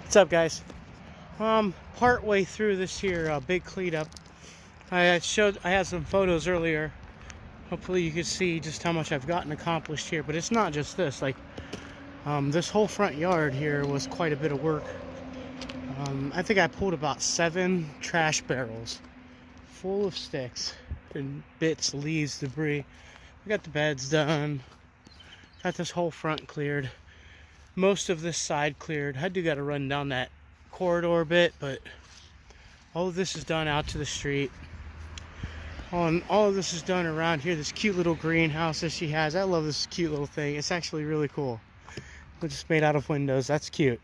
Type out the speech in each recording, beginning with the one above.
What's up, guys? Part way through this here big cleanup. I had some photos earlier. Hopefully you can see just how much I've gotten accomplished here. But it's not just this. This whole front yard here was quite a bit of work. I think I pulled about 7 trash barrels full of sticks and bits, leaves, debris. We got the beds done. Got this whole front cleared. Most of this side cleared. I do got to run down that corridor a bit, but all of this is done out to the street. All of this is done around here. This cute little greenhouse that she has. I love this cute little thing. It's actually really cool. It's just made out of windows. That's cute.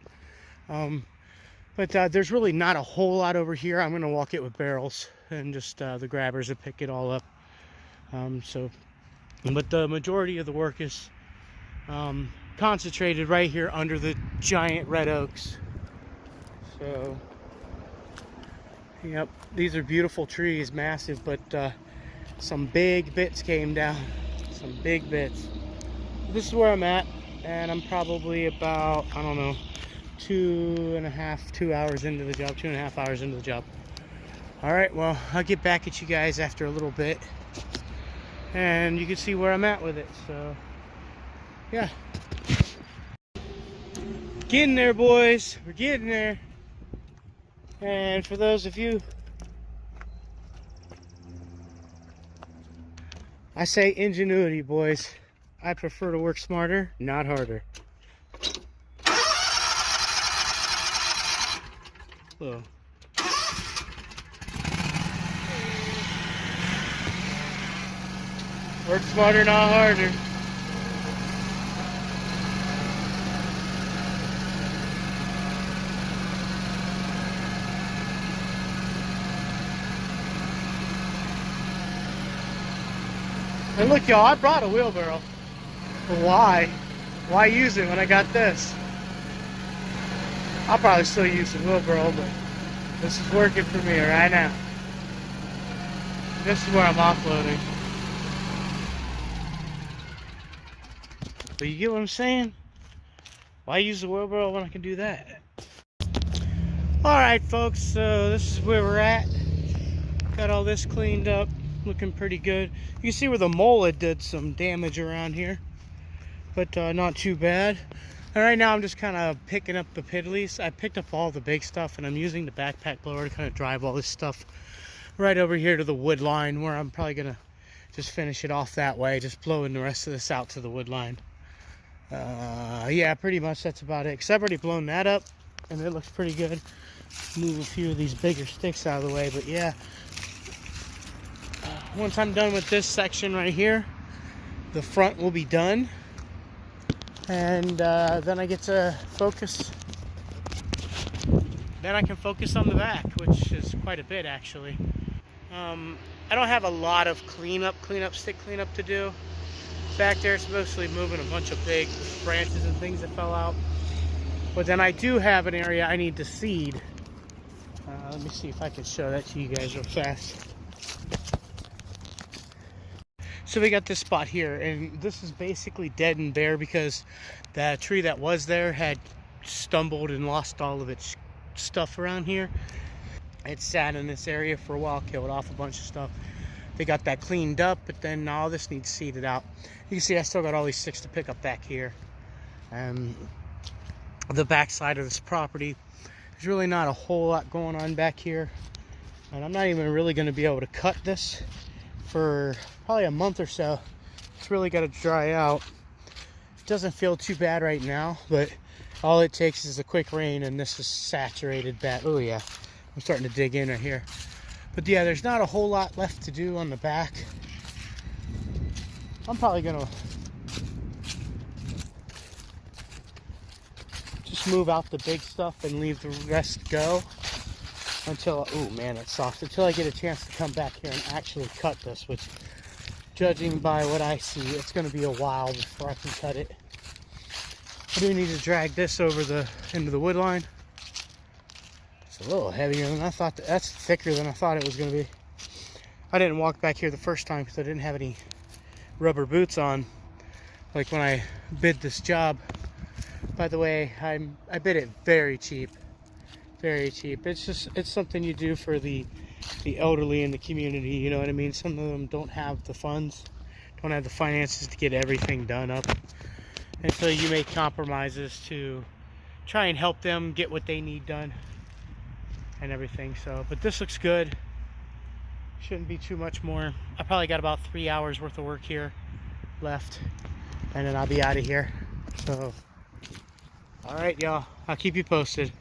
But there's really not a whole lot over here. I'm going to walk it with barrels and just the grabbers to pick it all up. But the majority of the work is concentrated right here under the giant red oaks. So, yep, these are beautiful trees, massive, but some big bits came down. Some big bits. This is where I'm at, and I'm probably about, I don't know, 2 hours into the job, 2.5 hours into the job. Alright, well, I'll get back at you guys after a little bit, and you can see where I'm at with it. So, yeah. Getting there, boys. We're getting there. And for those of you, I say ingenuity, boys. I prefer to work smarter, not harder. Whoa. Work smarter, not harder. And look, y'all, I brought a wheelbarrow. But why? Why use it when I got this? I'll probably still use the wheelbarrow, but this is working for me right now. This is where I'm offloading. But you get what I'm saying? Why use the wheelbarrow when I can do that? Alright, folks, so this is where we're at. Got all this cleaned up. Looking pretty good. You can see where the mola did some damage around here, but not too bad. And right now I'm just kind of picking up the piddlies. I picked up all the big stuff, and I'm using the backpack blower to kind of drive all this stuff right over here to the wood line, where I'm probably gonna just finish it off that way, just blowing the rest of this out to the wood line. Yeah, pretty much that's about it, because I've already blown that up and it looks pretty good. Move a few of these bigger sticks out of the way, but yeah. Once I'm done with this section right here, the front will be done, and then I get to focus. Then I can focus on the back, which is quite a bit actually. I don't have a lot of stick cleanup to do. Back there it's mostly moving a bunch of big branches and things that fell out. But then I do have an area I need to seed. Let me see if I can show that to you guys real fast. So we got this spot here, and this is basically dead and bare because that tree that was there had stumbled and lost all of its stuff around here. It sat in this area for a while, killed off a bunch of stuff. They got that cleaned up, but then all this needs seeded out. You can see I still got all these sticks to pick up back here. The back side of this property, there's really not a whole lot going on back here. And I'm not even really going to be able to cut this for probably a month or so. It's really got to dry out. It doesn't feel too bad right now, but all it takes is a quick rain and this is saturated bad. Oh yeah, I'm starting to dig in right here. But yeah, there's not a whole lot left to do on the back. I'm probably gonna just move out the big stuff and leave the rest go until, oh man, it's soft, until I get a chance to come back here and actually cut this, which, judging by what I see, it's going to be a while before I can cut it. I do need to drag this over into the wood line. It's a little heavier than I thought. That's thicker than I thought it was going to be. I didn't walk back here the first time because I didn't have any rubber boots on, like when I bid this job. By the way, I bid it very cheap. Very cheap. It's something you do for the elderly in the community, you know what I mean? Some of them don't have the funds, don't have the finances to get everything done up. And so you make compromises to try and help them get what they need done and everything. So, but this looks good. Shouldn't be too much more. I probably got about 3 hours worth of work here left, and then I'll be out of here. So, all right, y'all, I'll keep you posted.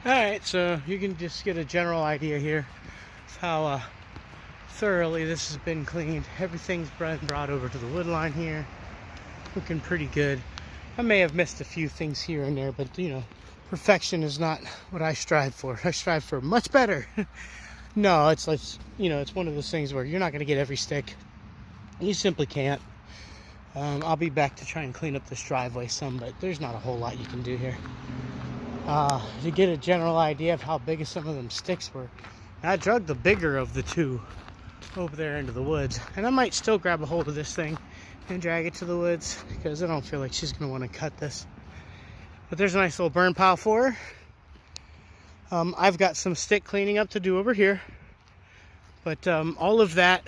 All right, so you can just get a general idea here of how thoroughly this has been cleaned. Everything's been brought over to the wood line here. Looking pretty good. I may have missed a few things here and there, but you know, perfection is not what I strive for. I strive for much better. No, it's like, you know, it's one of those things where you're not going to get every stick. You simply can't. I'll be back to try and clean up this driveway some, but there's not a whole lot you can do here. To get a general idea of how big some of them sticks were, I drug the bigger of the two over there into the woods, and I might still grab a hold of this thing and drag it to the woods because I don't feel like she's going to want to cut this. But there's a nice little burn pile for her. I've got some stick cleaning up to do over here, but all of that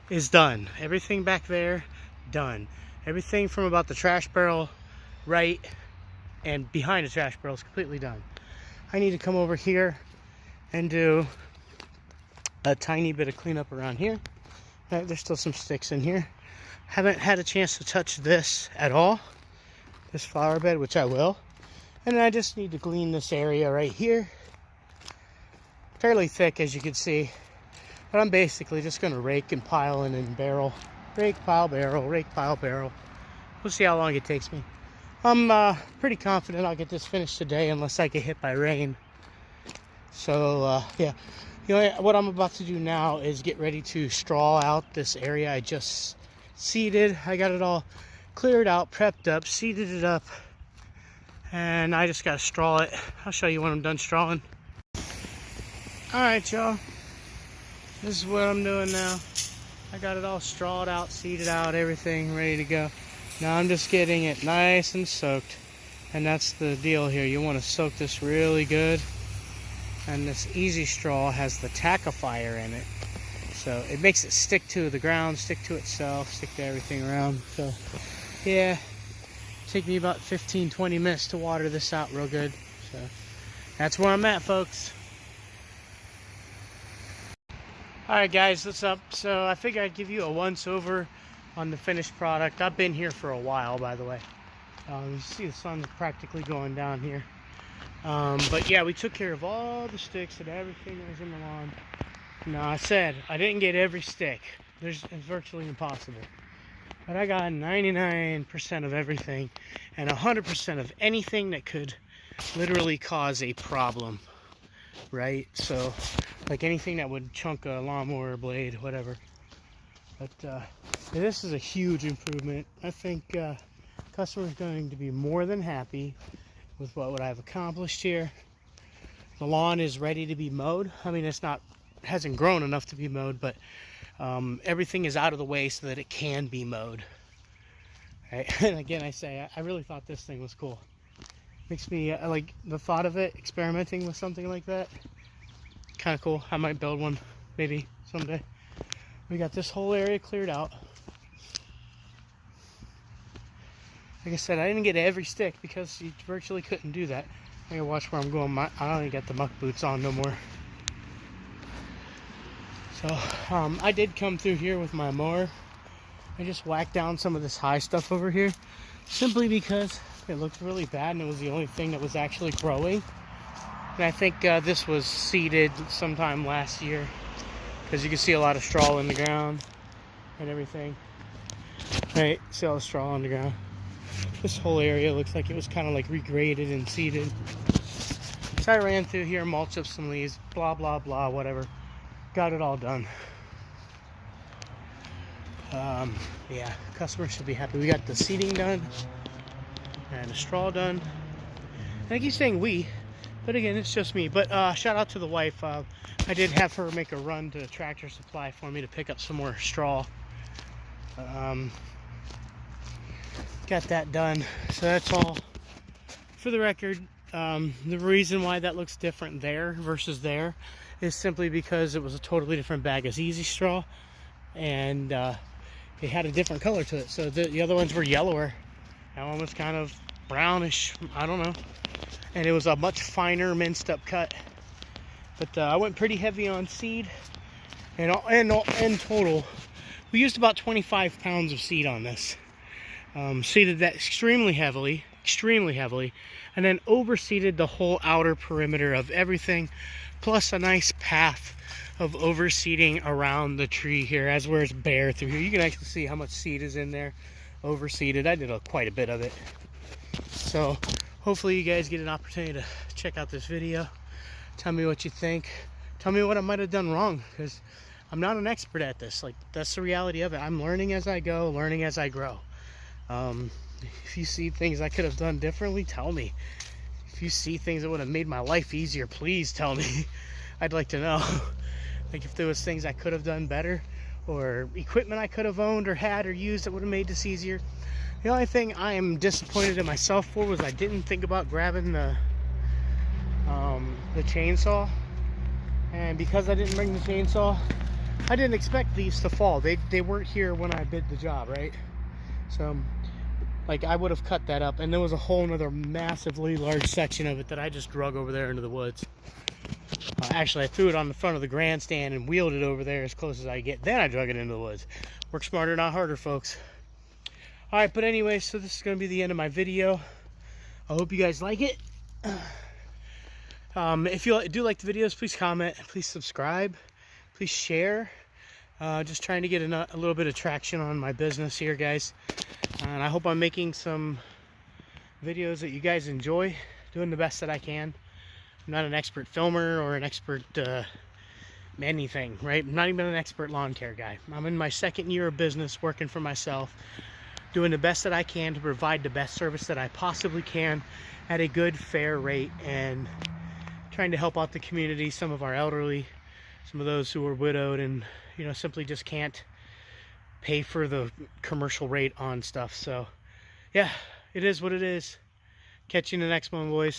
is done. Everything back there, done. Everything from about the trash barrel right and behind the trash barrel is completely done. I need to come over here and do a tiny bit of cleanup around here. There's still some sticks in here. Haven't had a chance to touch this at all, this flower bed, which I will. And I just need to clean this area right here. Fairly thick, as you can see. But I'm basically just going to rake and pile and barrel. Rake, pile, barrel, rake, pile, barrel. We'll see how long it takes me. I'm pretty confident I'll get this finished today unless I get hit by rain. So, yeah. You know, what I'm about to do now is get ready to straw out this area I just seeded. I got it all cleared out, prepped up, seeded it up. And I just got to straw it. I'll show you when I'm done strawing. Alright, y'all. This is what I'm doing now. I got it all strawed out, seeded out, everything ready to go. Now I'm just getting it nice and soaked. And that's the deal here. You want to soak this really good. And this Easy Straw has the tackifier in it. So it makes it stick to the ground, stick to itself, stick to everything around. So, yeah. Take me about 15-20 minutes to water this out real good. So that's where I'm at, folks. Alright guys, what's up? So I figured I'd give you a once over on the finished product. I've been here for a while, by the way. You see the sun's practically going down here. But yeah, we took care of all the sticks and everything that was in the lawn. Now I said I didn't get every stick. It's virtually impossible. But I got 99% of everything and 100% of anything that could literally cause a problem, right? So, like anything that would chunk a lawnmower blade, whatever. But this is a huge improvement. I think customers are going to be more than happy with what I've accomplished here. The lawn is ready to be mowed. I mean, hasn't grown enough to be mowed, but everything is out of the way so that it can be mowed. Right? And again, I say, I really thought this thing was cool. Makes me, like the thought of it, experimenting with something like that. Kind of cool. I might build one, maybe, someday. We got this whole area cleared out. Like I said, I didn't get every stick because you virtually couldn't do that. I gotta watch where I'm going. I don't even got the muck boots on no more. So, I did come through here with my mower. I just whacked down some of this high stuff over here simply because it looked really bad and it was the only thing that was actually growing. And I think this was seeded sometime last year because you can see a lot of straw in the ground and everything. Right, see all the straw on the ground. This whole area looks like it was kind of like regraded and seeded. So I ran through here, mulched up some leaves, blah, blah, blah, whatever. Got it all done. Yeah, customers should be happy. We got the seeding done and the straw done. And I keep saying we, but again, it's just me. But shout out to the wife. I did have her make a run to Tractor Supply for me to pick up some more straw. Got that done. So that's all. For the record, The reason why that looks different there versus there is simply because it was a totally different bag of easy straw, and it had a different color to it. So the other ones were yellower. That one was kind of brownish, I don't know. And it was a much finer minced up cut. But I went pretty heavy on seed, and in total, we used about 25 pounds of seed on this. Seeded that extremely heavily, and then overseeded the whole outer perimeter of everything, plus a nice path of overseeding around the tree here, as where it's bare through here. You can actually see how much seed is in there, overseeded. I did quite a bit of it. So hopefully you guys get an opportunity to check out this video. Tell me what you think. Tell me what I might have done wrong, because I'm not an expert at this. Like, that's the reality of it. I'm learning as I go, learning as I grow. If you see things I could have done differently, tell me. If you see things that would have made my life easier, please tell me. I'd like to know. Like, if there was things I could have done better, or equipment I could have owned or had or used that would have made this easier. The only thing I am disappointed in myself for was I didn't think about grabbing the chainsaw. And because I didn't bring the chainsaw, I didn't expect these to fall. They weren't here when I bid the job, right? So, like, I would have cut that up, and there was a whole nother massively large section of it that I just drug over there into the woods. Actually, I threw it on the front of the grandstand and wheeled it over there as close as I get. Then I drug it into the woods. Work smarter, not harder, folks. Alright, but anyway, so this is going to be the end of my video. I hope you guys like it. If you do like the videos, please comment, please subscribe, please share. Just trying to get a little bit of traction on my business here, guys. And I hope I'm making some videos that you guys enjoy, doing the best that I can. I'm not an expert filmer or an expert anything, right? I'm not even an expert lawn care guy. I'm in my second year of business, working for myself, doing the best that I can to provide the best service that I possibly can at a good, fair rate, and trying to help out the community, some of our elderly, some of those who are widowed and, you know, simply just can't pay for the commercial rate on stuff. So yeah, it is what it is. Catch you in the next one, boys.